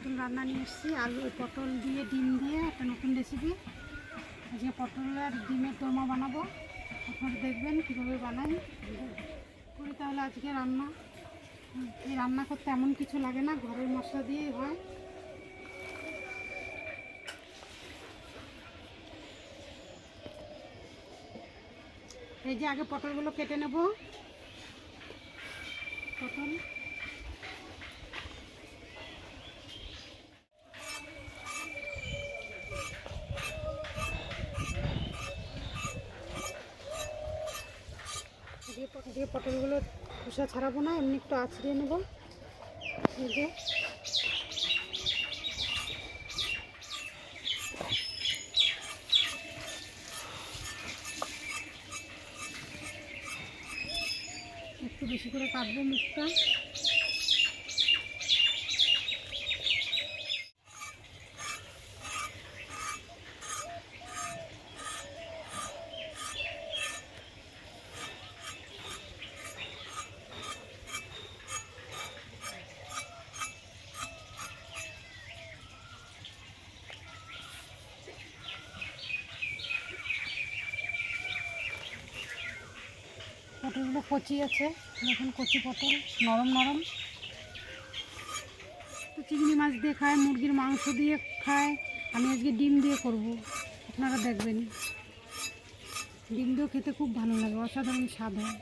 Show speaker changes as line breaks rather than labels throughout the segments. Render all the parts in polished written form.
নতুন রান্না নিয়ে এসেছি, আলু পটল দিয়ে ডিম দিয়ে একটা নতুন রেসিপি। আজকে পটল আর ডিমের দোরমা বানাবো, আপনারা দেখবেন কীভাবে বানাই করি। তাহলে আজকে রান্না, এই রান্না করতে এমন কিছু লাগে না, ঘরের মশলা দিয়েই হয়। এই যে আগে পটলগুলো কেটে নেব। পটল দিয়ে পটলগুলো খোসা ছাড়াবো না, এমনি একটু আঁচড়িয়ে নেব। এই যে একটু বেশি করে কাটবো মুখটা। পটলগুলো কচি আছে, দেখুন কচি পটল, নরম নরম। তো চিংড়ি মাছ দিয়ে খায়, মুরগির মাংস দিয়ে খায়, আমি আজকে ডিম দিয়ে করব, আপনারা দেখবেন। ডিম দিয়েও খেতে খুব ভালো লাগে, অসাধারণ স্বাদ হয়।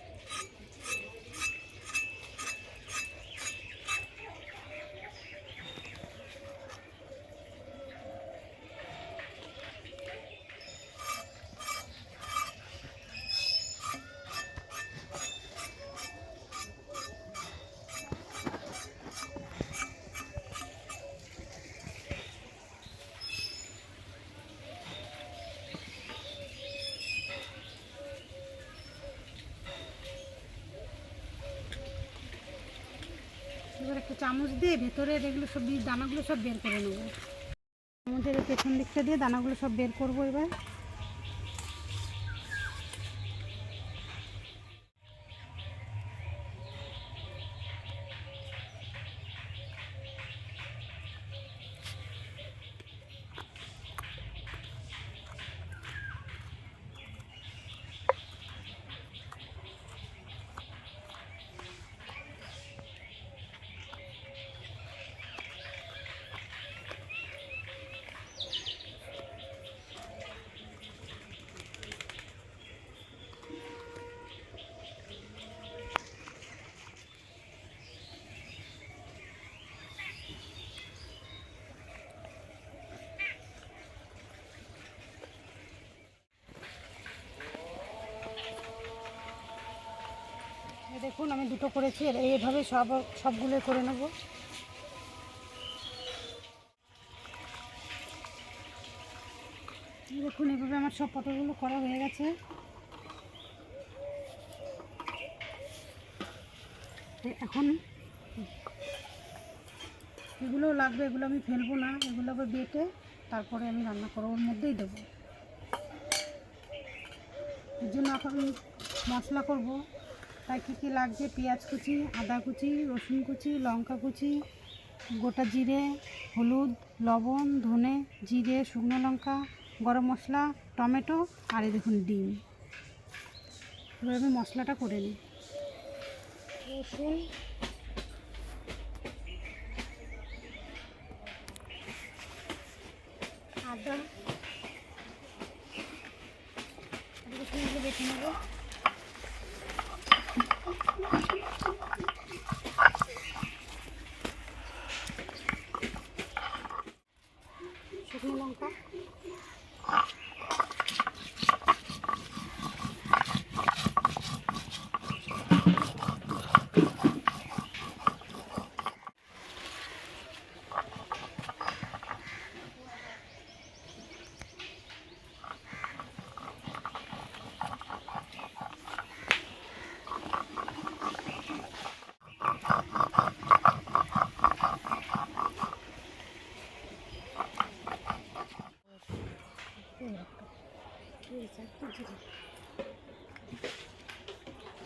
এবার একটা চামচ দিয়ে ভেতরের এগুলো সব দানাগুলো সব বের করে নেবো। চামচের পেছন দিকটা দিয়ে দানাগুলো সব বের করবো এবার। দেখুন আমি দুটো করেছি, এইভাবে সবগুলো করে নেব। দেখুন এইভাবে আমার সব পটলগুলো করা হয়ে গেছে। এখন এগুলো লাগবে, এগুলো আমি ফেলবো না, এগুলো আবার বেটে তারপরে আমি রান্না করবো, ওর মধ্যেই দেবো। এর জন্য এখন মশলা করব, তাই কী কী লাগছে: পেঁয়াজ কুচি, আদা কুচি, রসুন কুচি, লঙ্কা কুচি, গোটা জিরে, হলুদ, লবণ, ধনে, জিরে, শুকনো লঙ্কা, গরম মশলা, টমেটো, আর এই দেখুন ডিম। এবার আমি মশলাটা করে নিই। রসুন, আদা, রসুনগুলো বেছে নেব। শুকনো লঙ্কা,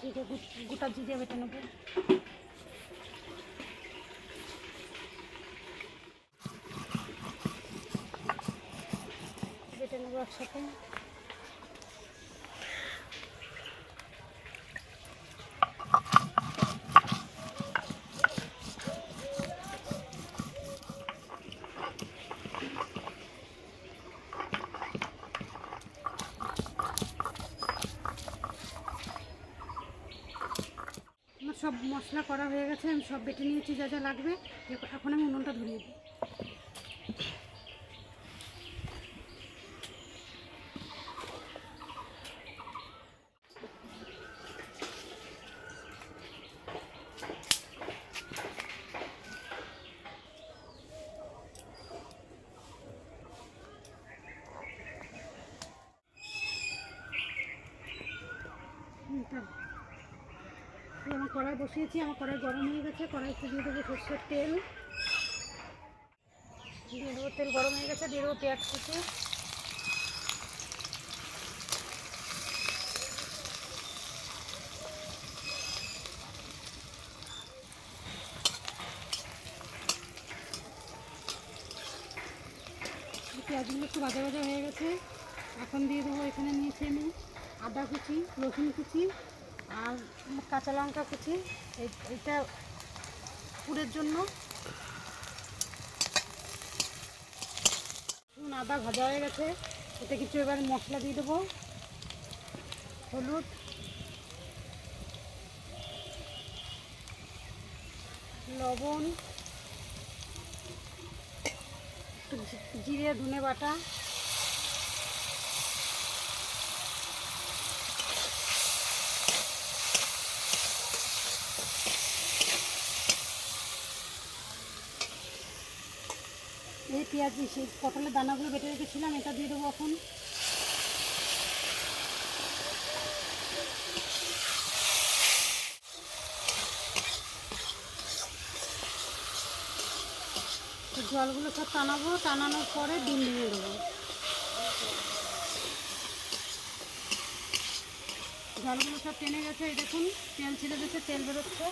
জিরে, গোটা জিরে বেটে নেব। একসাথে। আমার সব মশলা করা হয়ে গেছে, আমি সব বেটে নিয়েছি যা যা লাগবে। এখন আমি উনুনটা ধরিয়ে দিই। আমার কড়াই বসিয়েছি, আমার কড়াই গরম হয়ে গেছে। কড়াইতে দিয়ে দেবো সরষের তেল, দিয়ে দেবো তেল গরম হয়ে গেছে, দিয়ে দেবো পেঁয়াজ কুচি, পেঁয়াজগুলো একটু ভাজা ভাজা হয়ে গেছে। এখন দিয়ে দেবো, এখানে নিয়েছি আমি আদা কুচি, রসুন কুচি আর কাঁচা লঙ্কা কুচি, এইটা পুরের জন্য। আদা ভাজা হয়ে গেছে, এতে কিছু এবার মশলা দিয়ে দেবো। হলুদ, লবণ, একটু জিরে ধনে বাটা, এই পেঁয়াজ, সেই পটলের দানাগুলো বেটে রেখেছিলাম, এটা দিয়ে দেবো এখন। জলগুলো সব টানাবো, টানানোর পরে ডিম দিয়ে দেবো। জলগুলো সব টেনে গেছে, এই দেখুন তেল ছেড়ে গেছে, তেল বেরোচ্ছে।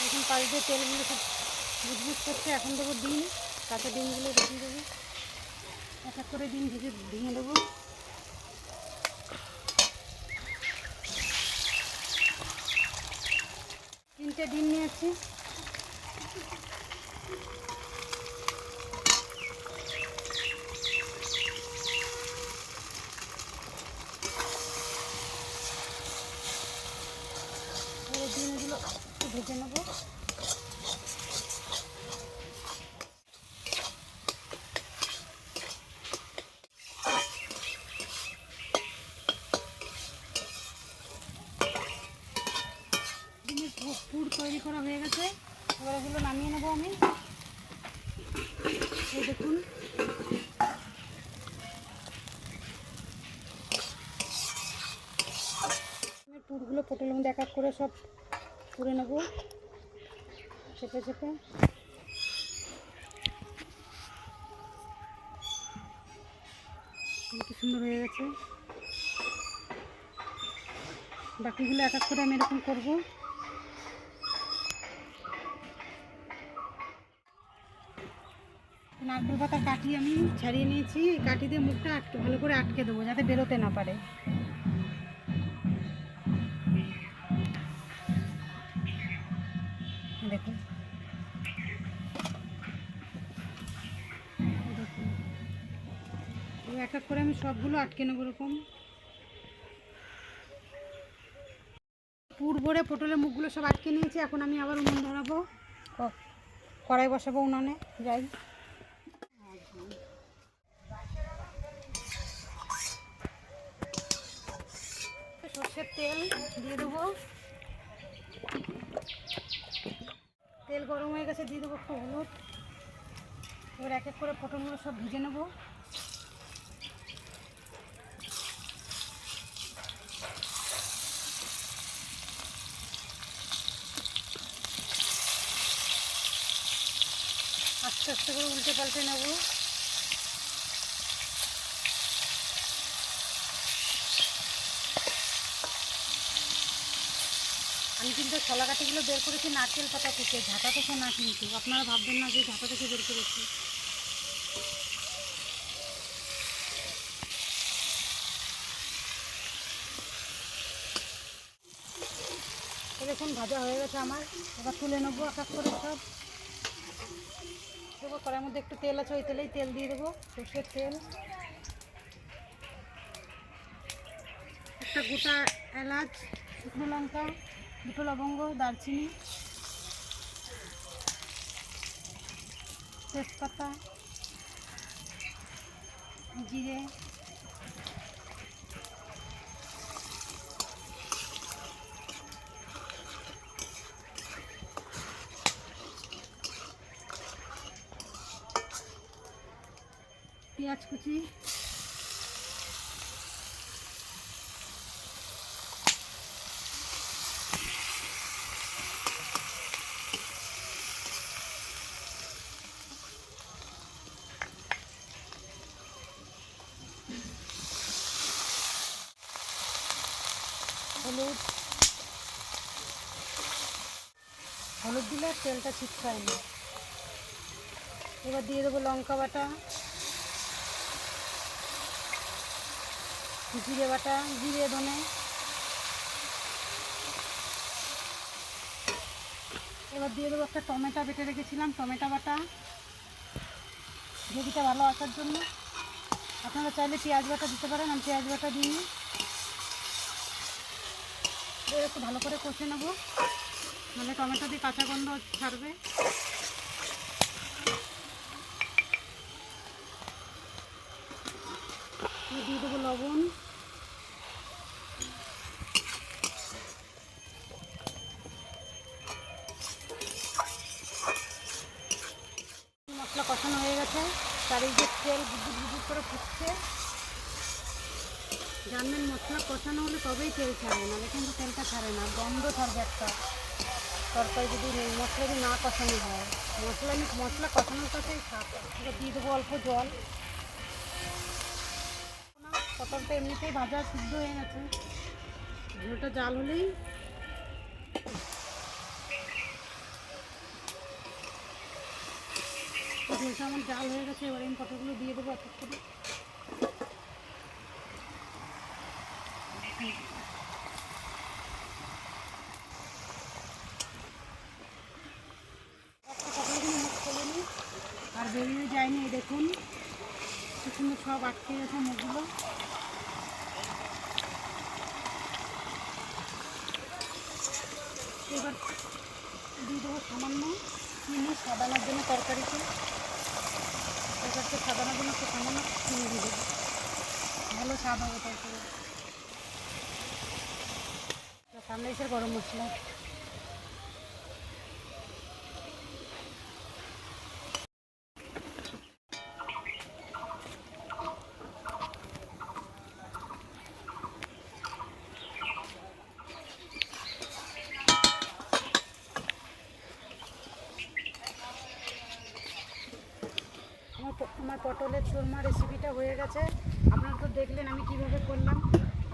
এখন পাশ দিয়ে তেলগুলো সব বুঝবুঝ করছে। এখন দেবো ডিম, কাঁচা ডিমগুলো ভেজে দেবো, এক এক করে ডিম ভেঙে দেবো। তিনটে ডিম নিয়েছি। ডিমগুলো একটু ভেজে নেবো। ডিমের পুর তৈরি করা হয়ে গেছে, এবার এগুলো নামিয়ে নেবো আমি। এই দেখুন পুরগুলো পটলের মধ্যে এক এক করে সব পুরে নেবো, চেপে চেপে। কি সুন্দর হয়ে গেছে। বাকিগুলো এক এক করে আমি এরকম করবো। নারকেল পাতা কাটি আমি ছাড়িয়ে নিয়েছি, কাটি দিয়ে মুখটা ভালো করে আটকে দেবো যাতে বেরোতে না পারে। দেখুন এক এক করে আমি সবগুলো আটকে নেবো এরকম। পুর ভরে পটলের মুখগুলো সব আটকে নিয়েছি। এখন আমি আবার উনুন ধরাবো, কড়াই বসাবো উনানে। যাই, সর্ষের তেল দিয়ে দেবো। তেল গরম হয়ে গেছে, দিয়ে দেবো একটু হলুদ। এবার এক এক করে পটলগুলো সব ভেজে নেবো। আস্তে আস্তে করে উল্টে পাল্টে নেবো। আমি কিন্তু ছলা কাঠিগুলো বের করেছি নারকেল পাতা থেকে, ঝাঁটা থেকে না, কিন্তু আপনারা ভাববেন না যে ঝাঁটা থেকে বের করেছি। দেখুন ভাজা হয়ে গেছে আমার। এবার তুলে নেবো এক এক করে সব। দেবো কড়াইয়ের মধ্যে একটু তেল আছে, ওই তেলেই তেল দিয়ে দেবো, সর্ষের তেল। একটা গোটা এলাচ, শুকনো লঙ্কা, দুটো লবঙ্গ, দারচিনি, তেজপাতা, জিরে, পেঁয়াজ কুচি, হলুদ। হলুদ দিলে তেলটা ছিটকায় না। এবার দিয়ে দেবো লঙ্কা বাটা, জিরে বাটা, জিরে ধনে। এবার দিয়ে দেবো একটা টমেটো বেটে রেখেছিলাম, টমেটো বাটা, গ্রেভিটা ভালো আসার জন্য। আপনারা চাইলে পেঁয়াজ বাটা দিতে পারেন, আমি পেঁয়াজ বাটা দিই। একটু ভালো করে কষে নেবো, নাহলে টমেটো দিয়ে কাঁচা গন্ধ ছাড়বে। দিয়ে দেবো লবণ, মশলা কষানো হয়ে গেছে, চারিদিকে তেল বুদুর বুদুর করে ফুটছে। জানবেন মশলা কষানো হলে তবেই তেল ছাড়ে, নাহলে কিন্তু তেলটা ছাড়ে না, গন্ধ ছাড়বে একটা তরকারি যদি মশলা যদি না কষানো হয়। মশলা কষানোর কাছেই থাক। এবার দিয়ে দেবো অল্প জল। পটলটা এমনিতেই ভাজা সিদ্ধ হয়ে গেছে, ঝোলটা জাল হলেই ঝোলটা আমার জাল হয়ে গেছে। এবার আমি পটলগুলো দিয়ে দেবো এক এক করে। একটা পটলগুলো মুখ খোলেনি আর বেরিয়ে যায়নি, দেখুন কি সুন্দর সব আটকে গেছে মুখগুলো। এবার দিয়ে দেবো সামান্য চিনি সাদানোর জন্য, তরকারিতে সাদানোর জন্য একটু সামান্য চিনি দিয়ে দেবো, ভালো স্বাদ হবে তরকারি। সামনে এসে গরম মশলা। আমার পটলের চোরমা রেসিপিটা হয়ে গেছে। আপনারা তো দেখলেন আমি কিভাবে করলাম।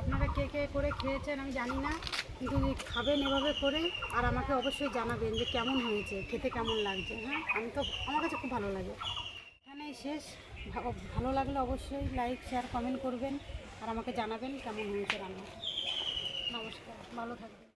আপনারা কে কে করে খেয়েছেন আমি জানি না, কিন্তু খাবেন এভাবে করে আর আমাকে অবশ্যই জানাবেন যে কেমন হয়েছে, খেতে কেমন লাগছে। হ্যাঁ, আমার কাছে খুব ভালো লাগে। এখানেই শেষ। ভালো লাগলে অবশ্যই লাইক শেয়ার কমেন্ট করবেন আর আমাকে জানাবেন কেমন হয়েছে রান্না। নমস্কার, ভালো থাকবেন।